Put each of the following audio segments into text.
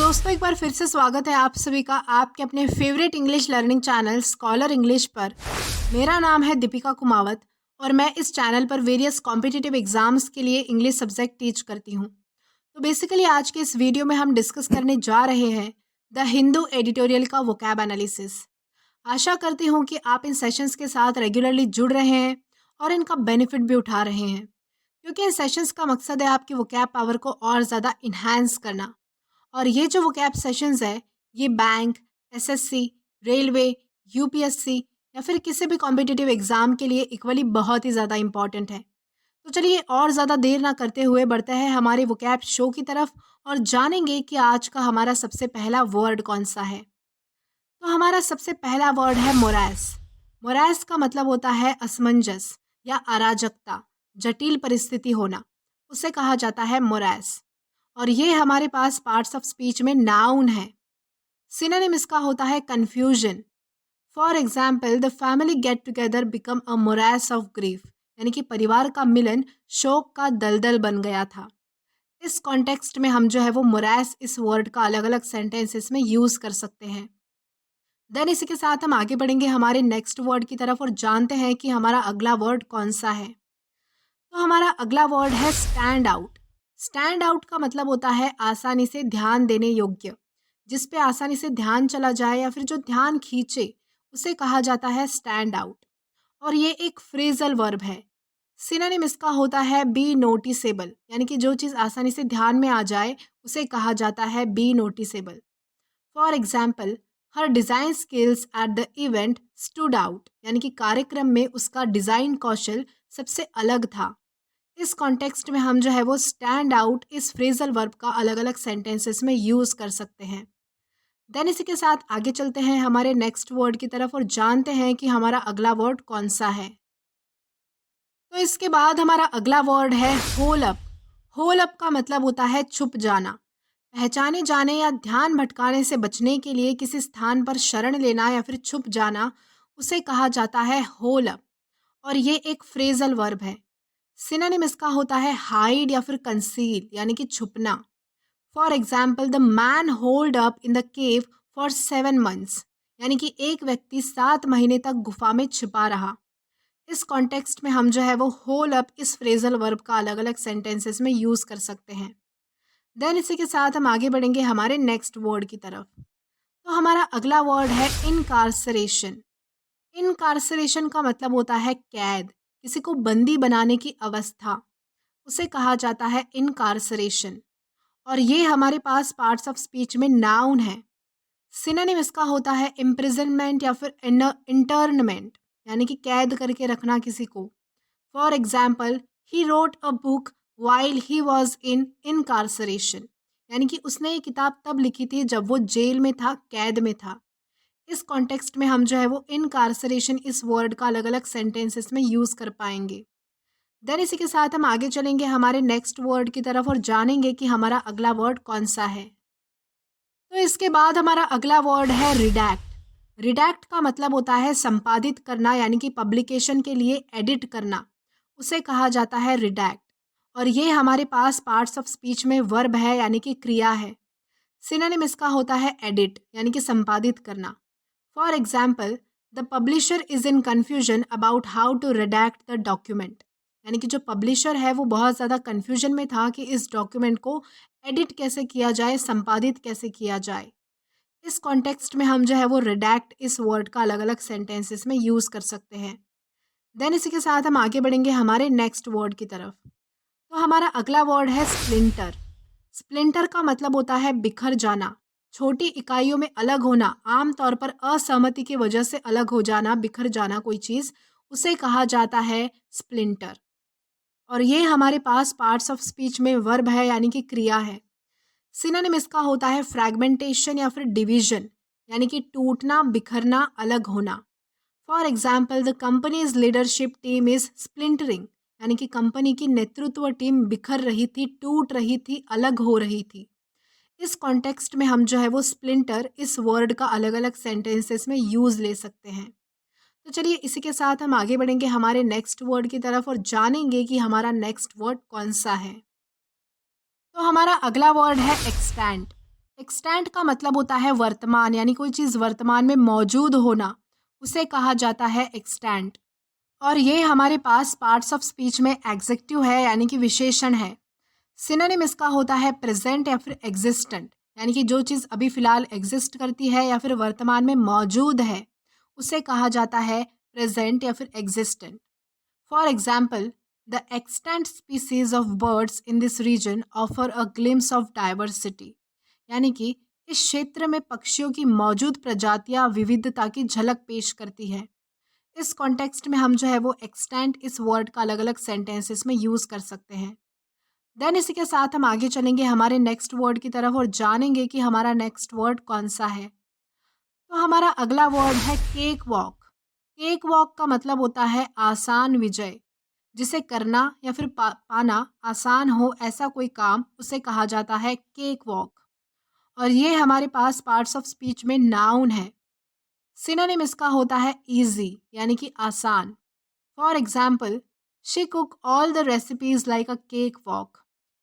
दोस्तों, एक बार फिर से स्वागत है आप सभी का आपके अपने favourite English learning channel scholar English पर। मेरा नाम है दीपिका कुमावत और मैं इस चैनल पर वेरियस कॉम्पिटिटिव एग्जाम्स के लिए इंग्लिश सब्जेक्ट टीच करती हूँ। तो बेसिकली आज के इस वीडियो में हम डिस्कस करने जा रहे हैं द हिंदू एडिटोरियल का वोकैब एनालिसिस। आशा करती हूँ कि आप इन सेशंस के साथ रेगुलरली जुड़ रहे हैं और इनका बेनिफिट भी उठा रहे हैं, क्योंकि इन सेशंस का मकसद है आपकी वोकैब पावर को और ज़्यादा इन्हांस करना। और ये जो वोकैब सेशंस है, ये बैंक, एसएससी, रेलवे, यूपीएससी या फिर किसी भी कॉम्पिटिटिव एग्ज़ाम के लिए इक्वली बहुत ही ज़्यादा इंपॉर्टेंट है। तो चलिए और ज़्यादा देर ना करते हुए बढ़ते हैं हमारे वोकैब शो की तरफ और जानेंगे कि आज का हमारा सबसे पहला वर्ड कौन सा है। तो हमारा सबसे पहला वर्ड है मोरास। मोरास का मतलब होता है असमंजस या अराजकता, जटिल परिस्थिति होना, उसे कहा जाता है मोरास। और ये हमारे पास पार्ट्स ऑफ स्पीच में नाउन है। सिनोनिम इसका होता है confusion. For example, the family get together become a morass of grief, यानी कि परिवार का मिलन शोक का दलदल बन गया था। इस कॉन्टेक्स्ट में हम जो है वो मोरास इस वर्ड का अलग अलग सेंटेंसेस में यूज कर सकते हैं। देन इसी के साथ हम आगे बढ़ेंगे हमारे नेक्स्ट वर्ड की तरफ और जानते हैं कि हमारा अगला वर्ड कौन सा है। तो हमारा अगला वर्ड है स्टैंड आउट। स्टैंड आउट का मतलब होता है आसानी से ध्यान देने योग्य, जिस पे आसानी से ध्यान चला जाए या फिर जो ध्यान खींचे, उसे कहा जाता है स्टैंड आउट। और ये एक फ्रेजल वर्ब है। सिनोनिम इसका होता है बी नोटिसेबल, यानी कि जो चीज़ आसानी से ध्यान में आ जाए उसे कहा जाता है be noticeable. For example, her design skills at the event stood out, यानी कि कार्यक्रम में उसका डिज़ाइन कौशल सबसे अलग था। इस कॉन्टेक्स्ट में हम जो है वो स्टैंड आउट इस फ्रेजल वर्ब का अलग अलग सेंटेंसेस में यूज़ कर सकते हैं। देन इसी के साथ आगे चलते हैं हमारे नेक्स्ट वर्ड की तरफ और जानते हैं कि हमारा अगला वर्ड कौन सा है। तो इसके बाद हमारा अगला वर्ड है होल अप। होल अप का मतलब होता है छुप जाना। पहचाने जाने या ध्यान भटकाने से बचने के लिए किसी स्थान पर शरण लेना या फिर छुप जाना, उसे कहा जाता है होल अप। और ये एक फ्रेजल वर्ब है। सिनोनिम इसका होता है हाइड या फिर कंसील, यानी कि छुपना। For example, the man hold up in the cave for 7 months, यानी कि एक व्यक्ति 7 महीने तक गुफा में छिपा रहा। इस कॉन्टेक्स्ट में हम जो है वो होल अप इस फ्रेजल वर्ब का अलग अलग सेंटेंसेस में यूज कर सकते हैं। देन इसी के साथ हम आगे बढ़ेंगे हमारे नेक्स्ट वर्ड की तरफ। तो हमारा अगला वर्ड है इनकार्सरेशन। इनकार्सरेशन का मतलब होता है कैद, किसी को बंदी बनाने की अवस्था, उसे कहा जाता है इनकार्सरेशन। और ये हमारे पास पार्ट्स ऑफ स्पीच में नाउन है। सिनोनिम इसका होता है इम्प्रिजनमेंट या फिर इंटर्नमेंट, यानी कि कैद करके रखना किसी को। For example, he wrote a book while he was in इनकार्सरेशन, यानी कि उसने ये किताब तब लिखी थी जब वो जेल में था, कैद में था। इस कॉन्टेक्स्ट में हम जो है वो इनकार्सरेशन इस वर्ड का अलग अलग सेंटेंसेस में यूज़ कर पाएंगे। देन इसी के साथ हम आगे चलेंगे हमारे नेक्स्ट वर्ड की तरफ और जानेंगे कि हमारा अगला वर्ड कौन सा है। तो इसके बाद हमारा अगला वर्ड है रिडैक्ट। रिडैक्ट का मतलब होता है संपादित करना, यानी कि पब्लिकेशन के लिए एडिट करना, उसे कहा जाता है रिडैक्ट। और ये हमारे पास पार्ट्स ऑफ स्पीच में वर्ब है, यानी कि क्रिया है। सिनोनिम इसका होता है एडिट, यानी कि संपादित करना। For example, the publisher is in confusion about how to redact the document, यानी कि जो पब्लिशर है वो बहुत ज़्यादा कन्फ्यूजन में था कि इस डॉक्यूमेंट को एडिट कैसे किया जाए, संपादित कैसे किया जाए। इस कॉन्टेक्स्ट में हम जो है वो रिडैक्ट इस वर्ड का अलग अलग सेंटेंसेस में यूज़ कर सकते हैं। देन इसी के साथ हम आगे बढ़ेंगे हमारे नेक्स्ट वर्ड की तरफ। तो हमारा अगला वर्ड है स्प्लिंटर। स्प्लिंटर का मतलब होता है बिखर जाना, छोटी इकाइयों में अलग होना, आमतौर पर असहमति की वजह से अलग हो जाना, बिखर जाना कोई चीज़, उसे कहा जाता है स्प्लिंटर। और ये हमारे पास पार्ट्स ऑफ स्पीच में वर्ब है, यानी कि क्रिया है। सिनोनिम इसका होता है फ्रैगमेंटेशन या फिर डिवीजन, यानी कि टूटना, बिखरना, अलग होना। For example, the company's leadership team is splintering, यानी कि कंपनी की नेतृत्व टीम बिखर रही थी, टूट रही थी, अलग हो रही थी। इस कॉन्टेक्स्ट में हम जो है वो स्प्लिंटर इस वर्ड का अलग अलग सेंटेंसेस में यूज़ ले सकते हैं। तो चलिए इसी के साथ हम आगे बढ़ेंगे हमारे नेक्स्ट वर्ड की तरफ और जानेंगे कि हमारा नेक्स्ट वर्ड कौन सा है। तो हमारा अगला वर्ड है एक्सपैंड। एक्सटेंट का मतलब होता है वर्तमान, यानी कोई चीज़ वर्तमान में मौजूद होना, उसे कहा जाता है एक्सटेंट। और ये हमारे पास पार्ट्स ऑफ स्पीच में एग्जेक्टिव है, यानी कि विशेषण है। सिनोनिम इसका होता है प्रेजेंट या फिर एग्जिस्टेंट, यानी कि जो चीज़ अभी फ़िलहाल एग्जिस्ट करती है या फिर वर्तमान में मौजूद है, उसे कहा जाता है प्रेजेंट या फिर existent. For example, the extant species of birds in this region offer a glimpse of diversity, यानी कि इस क्षेत्र में पक्षियों की मौजूद प्रजातियां विविधता की झलक पेश करती है। इस कॉन्टेक्स्ट में हम जो है वो एक्सटेंट इस वर्ड का अलग अलग सेंटेंसेस में यूज़ कर सकते हैं। देन इसी के साथ हम आगे चलेंगे हमारे नेक्स्ट वर्ड की तरफ और जानेंगे कि हमारा नेक्स्ट वर्ड कौन सा है। तो हमारा अगला वर्ड है केक वॉक। केक वॉक का मतलब होता है आसान विजय, जिसे करना या फिर पाना आसान हो, ऐसा कोई काम, उसे कहा जाता है केक वॉक। और ये हमारे पास पार्ट्स ऑफ स्पीच में नाउन है। सिनोनिम इसका होता है इजी, यानी कि आसान। For example, she cook all the recipes like a cake walk,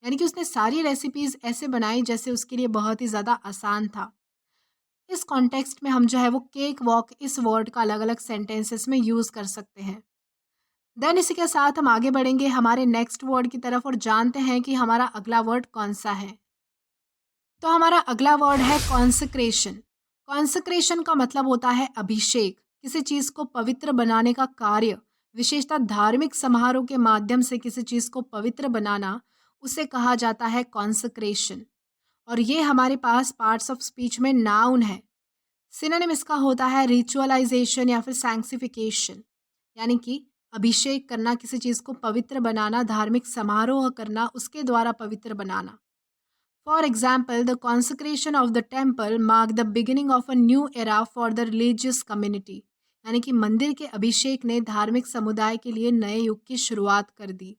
यानी कि उसने सारी रेसिपीज ऐसे बनाई जैसे उसके लिए बहुत ही ज़्यादा आसान था। इस कॉन्टेक्स्ट में हम जो है वो केक वॉक इस वर्ड का अलग अलग सेंटेंसेस में यूज़ कर सकते हैं। देन इसी के साथ हम आगे बढ़ेंगे हमारे नेक्स्ट वर्ड की तरफ और जानते हैं कि हमारा अगला वर्ड कौन सा है। तो हमारा अगला वर्ड है कॉन्सेक्रेशन। कॉन्सेक्रेशन का मतलब होता है अभिषेक, किसी चीज़ को पवित्र बनाने का कार्य, विशेषतः धार्मिक समारोह के माध्यम से किसी चीज़ को पवित्र बनाना, उसे कहा जाता है कॉन्सेक्रेशन। और ये हमारे पास पार्ट्स ऑफ स्पीच में नाउन है। सिनोनिम इसका होता है रिचुअलाइजेशन या फिर सैंक्टिफिकेशन, यानी कि अभिषेक करना, किसी चीज़ को पवित्र बनाना, धार्मिक समारोह करना, उसके द्वारा पवित्र बनाना। For example, the consecration of the temple marked the beginning of a new era for the religious community. यानी कि मंदिर के अभिषेक ने धार्मिक समुदाय के लिए नए युग की शुरुआत कर दी।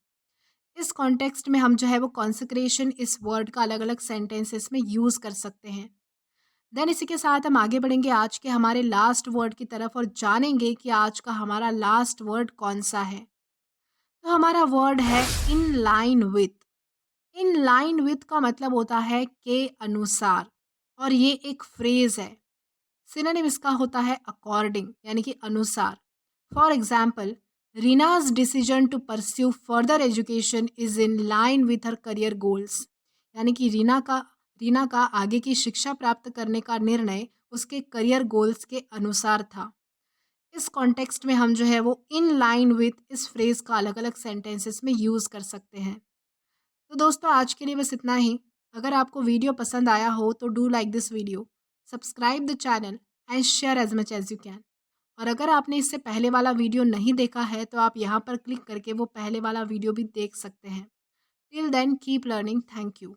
इस कॉन्टेक्स्ट में हम जो है वो कॉन्सेक्रेशन इस वर्ड का अलग अलग सेंटेंसेस में यूज़ कर सकते हैं। देन इसी के साथ हम आगे बढ़ेंगे आज के हमारे लास्ट वर्ड की तरफ और जानेंगे कि आज का हमारा लास्ट वर्ड कौन सा है। तो हमारा वर्ड है इन line with. In line with का मतलब होता है के अनुसार, और ये एक फ्रेज है। सिनोनिम इसका होता है अकॉर्डिंग, यानी कि अनुसार। For example, Reena's decision to pursue further education is in line with her career goals, यानी कि रीना का आगे की शिक्षा प्राप्त करने का निर्णय उसके करियर गोल्स के अनुसार था। इस कॉन्टेक्स्ट में हम जो है वो इन लाइन विथ इस फ्रेज का अलग अलग सेंटेंसेस में यूज़ कर सकते हैं। तो दोस्तों आज के लिए बस इतना ही। अगर आपको वीडियो पसंद आया हो तो do like this video, subscribe the channel and share as much as you can. और अगर आपने इससे पहले वाला वीडियो नहीं देखा है तो आप यहाँ पर क्लिक करके वो पहले वाला वीडियो भी देख सकते हैं। Till then keep learning. Thank you.